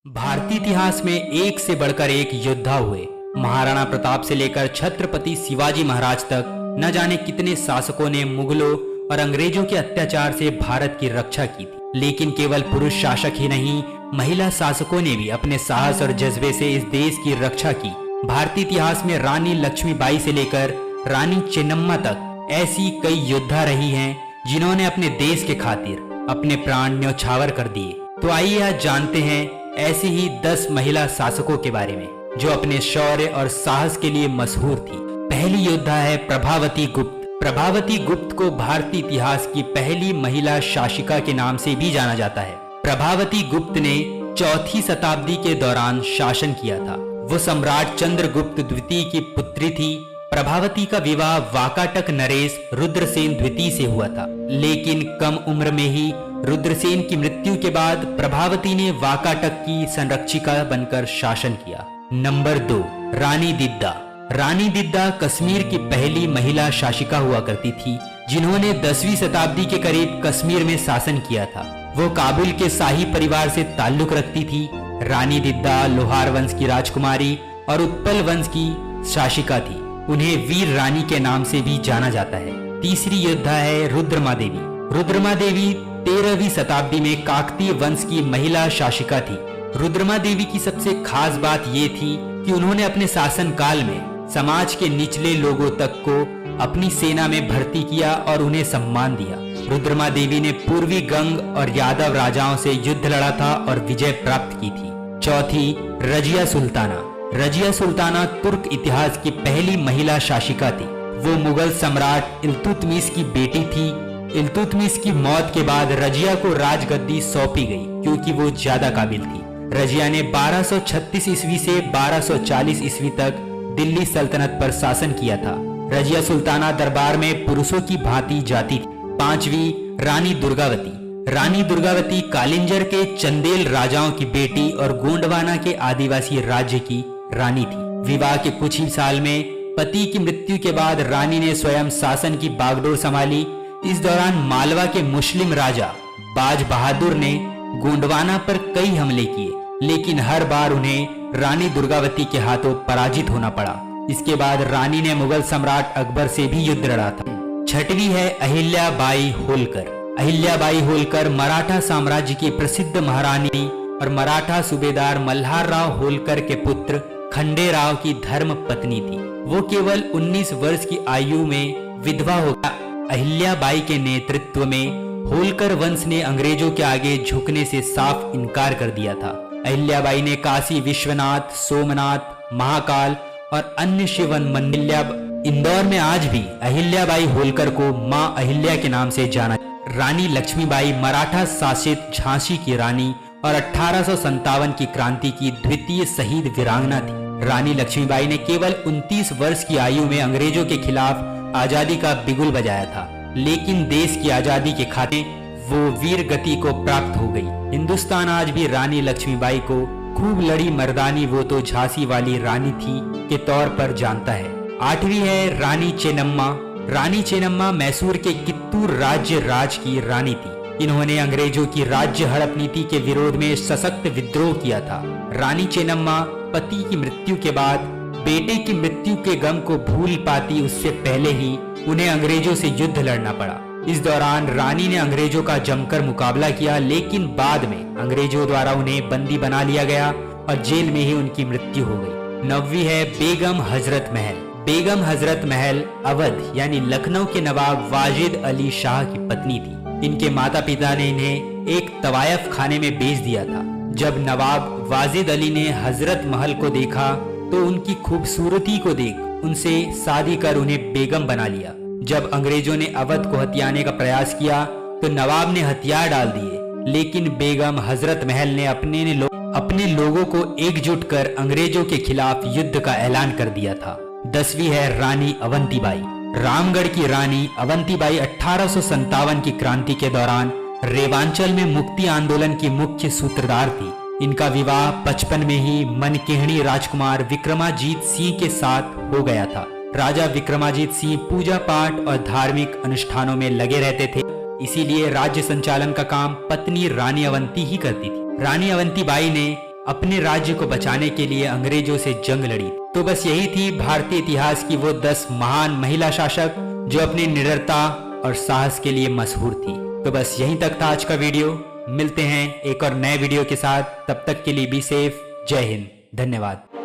भारतीय इतिहास में एक से बढ़कर एक योद्धा हुए। महाराणा प्रताप से लेकर छत्रपति शिवाजी महाराज तक न जाने कितने शासकों ने मुगलों और अंग्रेजों के अत्याचार से भारत की रक्षा की थी। लेकिन केवल पुरुष शासक ही नहीं, महिला शासकों ने भी अपने साहस और जज्बे से इस देश की रक्षा की। भारतीय इतिहास में रानी लक्ष्मीबाई से लेकर रानी चेन्नम्मा तक ऐसी कई योद्धा रही हैं जिन्होंने अपने देश के खातिर अपने प्राण न्यौछावर कर दिए। तो आइए आज जानते हैं ऐसी ही 10 महिला शासकों के बारे में जो अपने शौर्य और साहस के लिए मशहूर थी। पहली योद्धा है प्रभावती गुप्त। प्रभावती गुप्त को भारतीय इतिहास की पहली महिला शासिका के नाम से भी जाना जाता है। प्रभावती गुप्त ने 4वीं शताब्दी के दौरान शासन किया था। वो सम्राट चंद्रगुप्त द्वितीय की पुत्री थी। प्रभावती का विवाह वाकाटक नरेश रुद्रसेन द्वितीय से हुआ था, लेकिन कम उम्र में ही रुद्रसेन की मृत्यु के बाद प्रभावती ने वाकाटक की संरक्षिका बनकर शासन किया। नंबर 2, रानी दिद्दा। रानी दिद्दा कश्मीर की पहली महिला शासिका हुआ करती थी जिन्होंने 10वीं शताब्दी के करीब कश्मीर में शासन किया था। वो काबुल के शाही परिवार से ताल्लुक रखती थी। रानी दिद्दा लोहार वंश की राजकुमारी और उत्पल वंश की शासिका थी। उन्हें वीर रानी के नाम से भी जाना जाता है। तीसरी योद्धा है रुद्रमा देवी। रुद्रमा देवी 13वीं शताब्दी में काकतीय वंश की महिला शासिका थी। रुद्रमा देवी की सबसे खास बात ये थी कि उन्होंने अपने शासन काल में समाज के निचले लोगों तक को अपनी सेना में भर्ती किया और उन्हें सम्मान दिया। रुद्रमा देवी ने पूर्वी गंग और यादव राजाओं से युद्ध लड़ा था और विजय प्राप्त की थी। चौथी, रजिया सुल्ताना। रजिया सुल्ताना तुर्क इतिहास की पहली महिला शासिका थी। वो मुगल सम्राट इल्तुतमिश की बेटी थी। इल्तुतमिश की मौत के बाद रजिया को राजगद्दी सौंपी गई क्योंकि वो ज्यादा काबिल थी। रजिया ने 1236 ईस्वी से 1240 ईस्वी तक दिल्ली सल्तनत पर शासन किया था। रजिया सुल्ताना दरबार में पुरुषों की भांति जाती थी। 5वीं, रानी दुर्गावती। रानी दुर्गावती कालिंजर के चंदेल राजाओं की बेटी और गोंडवाना के आदिवासी राज्य की रानी थी। विवाह के कुछ ही साल में पति की मृत्यु के बाद रानी ने स्वयं शासन की बागडोर संभाली। इस दौरान मालवा के मुस्लिम राजा बाज बहादुर ने गोंडवाना पर कई हमले किए, लेकिन हर बार उन्हें रानी दुर्गावती के हाथों पराजित होना पड़ा। इसके बाद रानी ने मुगल सम्राट अकबर से भी युद्ध लड़ा था। 6वीं है अहिल्याबाई होलकर। अहिल्याबाई होलकर मराठा साम्राज्य की प्रसिद्ध महारानी और मराठा सूबेदार मल्हार राव होलकर के पुत्र खंडेराव की धर्म पत्नी थी। वो केवल 19 वर्ष की आयु में विधवा हो गया। अहिल्याबाई के नेतृत्व में होलकर वंश ने अंग्रेजों के आगे झुकने से साफ इनकार कर दिया था। अहिल्याबाई ने काशी विश्वनाथ, सोमनाथ, महाकाल और अन्य शिव मंदिर। इंदौर में आज भी अहिल्याबाई होलकर को मां अहिल्या के नाम से जाना। रानी लक्ष्मीबाई मराठा शासित झांसी की रानी और 1857 की क्रांति की द्वितीय शहीद वीरांगना थी। रानी लक्ष्मीबाई ने केवल 29 वर्ष की आयु में अंग्रेजों के खिलाफ आजादी का बिगुल बजाया था, लेकिन देश की आजादी के खातिर वो वीर गति को प्राप्त हो गई। हिंदुस्तान आज भी रानी लक्ष्मीबाई को खूब लड़ी मर्दानी वो तो झांसी वाली रानी थी के तौर पर जानता है। 8वीं है रानी चेन्नम्मा। रानी चेन्नम्मा मैसूर के कित्तूर राज्य राज की रानी थी। इन्होंने अंग्रेजों की राज्य हड़प नीति के विरोध में सशक्त विद्रोह किया था। रानी चेन्नम्मा पति की मृत्यु के बाद बेटे की मृत्यु के गम को भूल पाती उससे पहले ही उन्हें अंग्रेजों से युद्ध लड़ना पड़ा। इस दौरान रानी ने अंग्रेजों का जमकर मुकाबला किया, लेकिन बाद में अंग्रेजों द्वारा उन्हें बंदी बना लिया गया और जेल में ही उनकी मृत्यु हो गई। 9वीं है बेगम हजरत महल। बेगम हजरत महल अवध यानी लखनऊ के नवाब वाजिद अली शाह की पत्नी थी। इनके माता पिता ने इन्हें एक तवायफ खाने में बेच दिया था। जब नवाब वाजिद अली ने हजरत महल को देखा तो उनकी खूबसूरती को देख उनसे शादी कर उन्हें बेगम बना लिया। जब अंग्रेजों ने अवध को हथियाने का प्रयास किया तो नवाब ने हथियार डाल दिए, लेकिन बेगम हजरत महल ने अपने लोगों को एकजुट कर अंग्रेजों के खिलाफ युद्ध का ऐलान कर दिया था। 10वीं है रानी अवंतीबाई। रामगढ़ की रानी अवंतीबाई 1857 की क्रांति के दौरान रेवांचल में मुक्ति आंदोलन की मुख्य सूत्रधार थी। इनका विवाह 55 में ही मनकेहणी राजकुमार विक्रमाजीत सिंह के साथ हो गया था। राजा विक्रमाजीत सिंह पूजा पाठ और धार्मिक अनुष्ठानों में लगे रहते थे, इसीलिए राज्य संचालन का काम पत्नी रानी अवंती ही करती थी। रानी अवंतीबाई ने अपने राज्य को बचाने के लिए अंग्रेजों से जंग लड़ी। तो बस यही थी भारतीय इतिहास की वो 10 महान महिला शासक जो अपनी निडरता और साहस के लिए मशहूर थी। तो बस यहीं तक था आज का वीडियो। मिलते हैं एक और नए वीडियो के साथ, तब तक के लिए बी सेफ। जय हिंद, धन्यवाद।